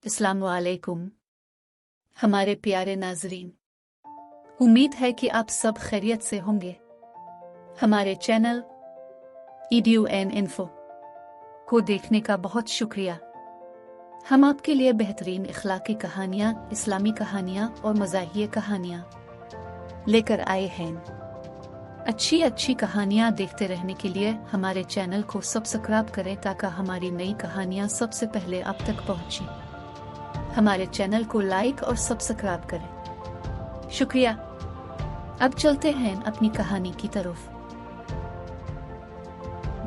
अस्सलाम वालेकुम हमारे प्यारे नाजरीन, उम्मीद है कि आप सब खैरियत से होंगे। हमारे चैनल EDUN इन्फो को देखने का बहुत शुक्रिया। हम आपके लिए बेहतरीन इखलाकी कहानियाँ, इस्लामी कहानियाँ और मज़ाहिया कहानियाँ लेकर आए हैं। अच्छी अच्छी कहानियाँ देखते रहने के लिए हमारे चैनल को सब्सक्राइब करें ताकि हमारी नई कहानियाँ सबसे पहले आप तक पहुँचें। हमारे चैनल को लाइक और सब्सक्राइब करें। शुक्रिया। अब चलते हैं अपनी कहानी की तरफ।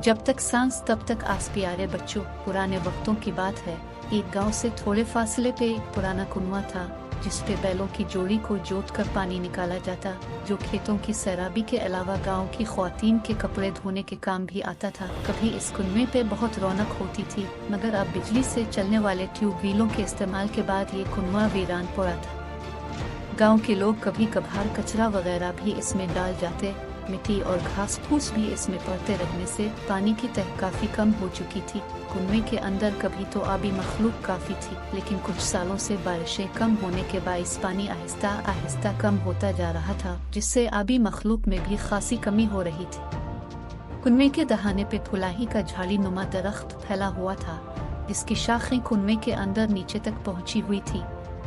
जब तक सांस तब तक आस प्यारे बच्चों। पुराने वक्तों की बात है। एक गांव से थोड़े फासले पे एक पुराना कुआं था जिस पे बैलों की जोड़ी को जोत कर पानी निकाला जाता, जो खेतों की सैराबी के अलावा गांव की ख्वातीन के कपड़े धोने के काम भी आता था। कभी इस कुएं पे बहुत रौनक होती थी, मगर अब बिजली से चलने वाले ट्यूबवेलों के इस्तेमाल के बाद ये कुआं वीरान पड़ा था। गांव के लोग कभी कभार कचरा वगैरह भी इसमें डाल जाते। मिट्टी और घास फूस भी इसमें पड़ते रहने से पानी की तह काफी कम हो चुकी थी। कुएं के अंदर कभी तो आबी मखलूक काफी थी, लेकिन कुछ सालों से बारिशें कम होने के बाइस पानी आहिस्ता आहिस्ता कम होता जा रहा था, जिससे आबी मखलूक में भी खासी कमी हो रही थी। कुएं के दहाने पे फुलाही का झाड़ी नुमा दरख्त फैला हुआ था, जिसकी शाखें कुएं के अंदर नीचे तक पहुंची हुई थी,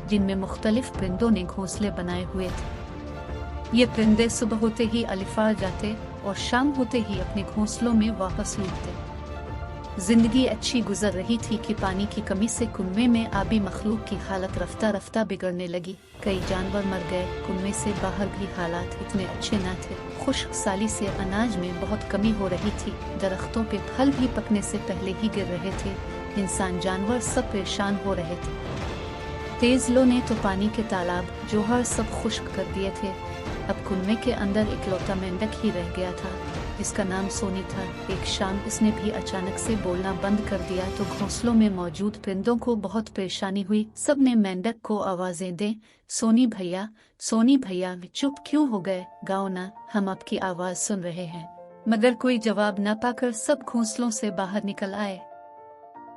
जिनमें मुख्तलिफ परिंदों ने घोंसले बनाए हुए थे। ये परिंदे सुबह होते ही अलिफार जाते और शाम होते ही अपने घोंसलों में वापस लौटते। जिंदगी अच्छी गुजर रही थी कि पानी की कमी से कुएं में आबी मखलूक की हालत रफ्ता रफ्ता बिगड़ने लगी। कई जानवर मर गए। कुएं से बाहर भी हालात इतने अच्छे न थे। खुश्क साली से अनाज में बहुत कमी हो रही थी। दरख्तों पे फल भी पकने से पहले ही गिर रहे थे। इंसान जानवर सब परेशान हो रहे थे। तेज लो ने तो पानी के तालाब जोहर सब खुश्क कर दिए थे। अब कुएं के अंदर इकलौता मेंढक ही रह गया था, जिसका नाम सोनी था। एक शाम इसने भी अचानक से बोलना बंद कर दिया तो घोंसलों में मौजूद परिंदों को बहुत परेशानी हुई। सब ने मेंढक को आवाजें दें, सोनी भैया चुप क्यों हो गए? गाओ ना, हम आपकी आवाज सुन रहे हैं। मगर कोई जवाब न पाकर सब घोंसलों से बाहर निकल आए।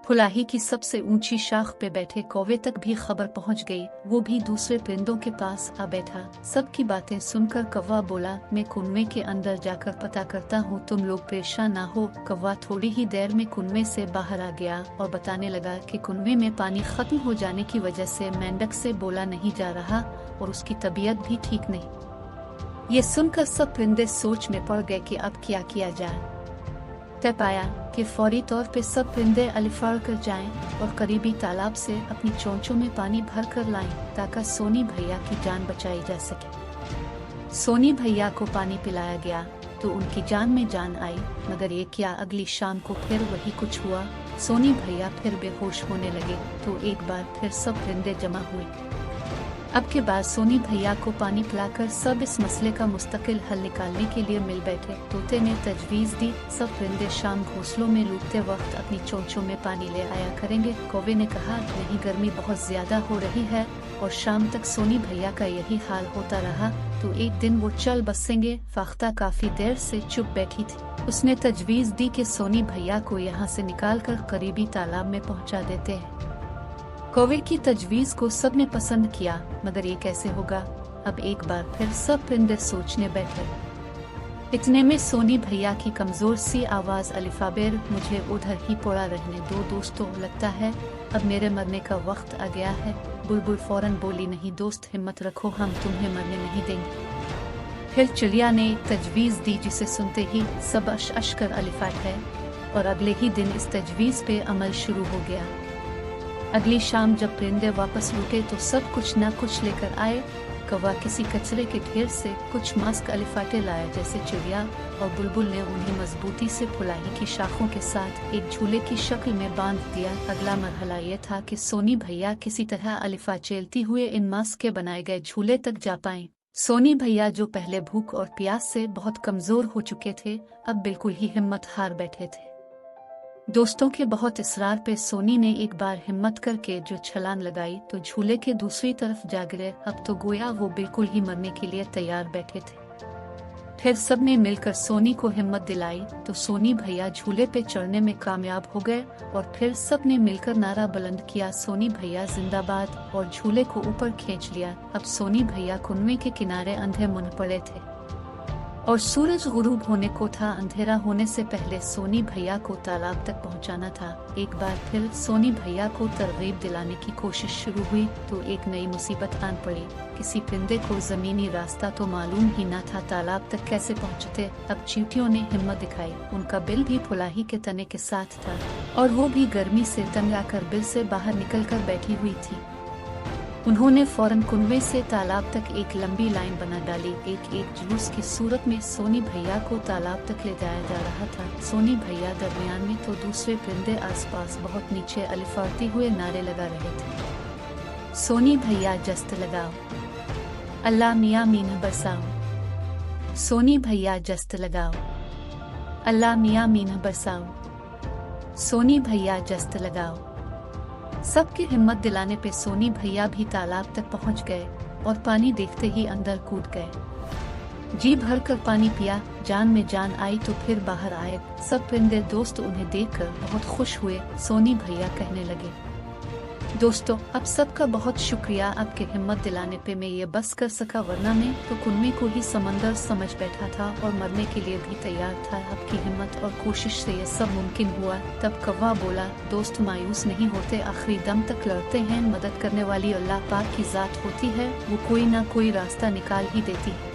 फुलाही की सबसे ऊंची शाख पे बैठे कौवे तक भी खबर पहुंच गई। वो भी दूसरे परिंदों के पास आ बैठा। सबकी बातें सुनकर कौवा बोला, मैं कुएं के अंदर जाकर पता करता हूँ, तुम लोग परेशान ना हो। कौवा थोड़ी ही देर में कुएं से बाहर आ गया और बताने लगा कि कुएं में पानी खत्म हो जाने की वजह से मेंढक से बोला नहीं जा रहा और उसकी तबीयत भी ठीक नहीं। ये सुनकर सब परिंदे सोच में पड़ गए कि अब क्या किया जाए। तय पाया कि फौरी तौर पे सब परिंदे अलिफार कर जाएं और करीबी तालाब से अपनी चोंचों में पानी भर कर लाएं ताकि सोनी भैया की जान बचाई जा सके। सोनी भैया को पानी पिलाया गया तो उनकी जान में जान आई, मगर ये क्या, अगली शाम को फिर वही कुछ हुआ। सोनी भैया फिर बेहोश होने लगे तो एक बार फिर सब परिंदे जमा हुए। अब के बाद सोनी भैया को पानी पिलाकर सब इस मसले का मुस्तकिल हल निकालने के लिए मिल बैठे। तोते ने तजवीज दी, सब परिंदे शाम घोंसलों में लूटते वक्त अपनी चोंचों में पानी ले आया करेंगे। कौवे ने कहा, नहीं, गर्मी बहुत ज्यादा हो रही है और शाम तक सोनी भैया का यही हाल होता रहा तो एक दिन वो चल बसेंगे। फाख्ता काफी देर से चुप बैठी थी। उसने तजवीज दी कि सोनी भैया को यहाँ से निकाल कर करीबी तालाब में पहुँचा देते हैं। कौवे की तजवीज को सब ने पसंद किया, मगर ये कैसे होगा? अब एक बार फिर सब परिंदे सोचने बैठे। इतने में सोनी भैया की कमजोर सी आवाज, अलिफाबेर, मुझे उधर ही पड़ा रहने दो दोस्तों, लगता है अब मेरे मरने का वक्त आ गया है। बुलबुल फौरन बोली, नहीं दोस्त, हिम्मत रखो, हम तुम्हें मरने नहीं देंगे। फिर चिड़िया ने तजवीज दी, जिसे सुनते ही सब अश कर अलिफा है और अगले ही दिन इस तजवीज पे अमल शुरू हो गया। अगली शाम जब परिंदे वापस लौटे तो सब कुछ ना कुछ लेकर आए। कौवा किसी कचरे के ढेर से कुछ मास्क अलिफाटे लाया, जैसे चिड़िया और बुलबुल ने उन्हें मजबूती से फुलाही की शाखों के साथ एक झूले की शक्ल में बांध दिया। अगला मरहला ये था कि सोनी भैया किसी तरह अलिफा चेलती हुए इन मास्क के बनाए गए झूले तक जा पाए। सोनी भैया जो पहले भूख और प्यास से बहुत कमजोर हो चुके थे, अब बिल्कुल ही हिम्मत हार बैठे थे। दोस्तों के बहुत इसरार पे सोनी ने एक बार हिम्मत करके जो छलांग लगाई तो झूले के दूसरी तरफ जा गिरे। अब तो गोया वो बिल्कुल ही मरने के लिए तैयार बैठे थे। फिर सबने मिलकर सोनी को हिम्मत दिलाई तो सोनी भैया झूले पे चढ़ने में कामयाब हो गए और फिर सबने मिलकर नारा बुलंद किया, सोनी भैया जिंदाबाद, और झूले को ऊपर खींच लिया। अब सोनी भैया कुएं के किनारे अंधे मुन पड़े थे और सूरज गुरूब होने को था। अंधेरा होने से पहले सोनी भैया को तालाब तक पहुंचाना था। एक बार फिर सोनी भैया को तरगीब दिलाने की कोशिश शुरू हुई तो एक नई मुसीबत आन पड़ी। किसी परिंदे को जमीनी रास्ता तो मालूम ही न था, तालाब तक कैसे पहुंचते। अब चींटियों ने हिम्मत दिखाई। उनका बिल भी फुलाही के तने के साथ था और वो भी गर्मी से तंग आकर बिल से बाहर निकलकर बैठी हुई थी। उन्होंने फौरन कुएं से तालाब तक एक लंबी लाइन बना डाली। एक जुलूस की सूरत में सोनी भैया को तालाब तक ले जाया जा रहा था। सोनी भैया दरमियान में तो दूसरे परिंदे आसपास बहुत नीचे अलिफाड़ते हुए नारे लगा रहे थे, सोनी भैया जस्त लगाओ, अल्लाह मियाँ मीन बरसाओ, सोनी भैया जस्त लगाओ, अल्लाह मियाँ मीन बरसाओ, सोनी भैया जस्त लगाओ। सबकी हिम्मत दिलाने पे सोनी भैया भी तालाब तक पहुंच गए और पानी देखते ही अंदर कूद गए। जी भर कर पानी पिया, जान में जान आई तो फिर बाहर आए। सब परिंदे दोस्त उन्हें देखकर बहुत खुश हुए। सोनी भैया कहने लगे, दोस्तों अब सबका बहुत शुक्रिया, आपके हिम्मत दिलाने पे मैं ये बस कर सका, वरना मैं तो कुएं को ही समंदर समझ बैठा था और मरने के लिए भी तैयार था। आपकी हिम्मत और कोशिश से ये सब मुमकिन हुआ। तब कौवा बोला, दोस्त मायूस नहीं होते, आखिरी दम तक लड़ते हैं। मदद करने वाली अल्लाह पाक की जात होती है, वो कोई ना कोई रास्ता निकाल ही देती है।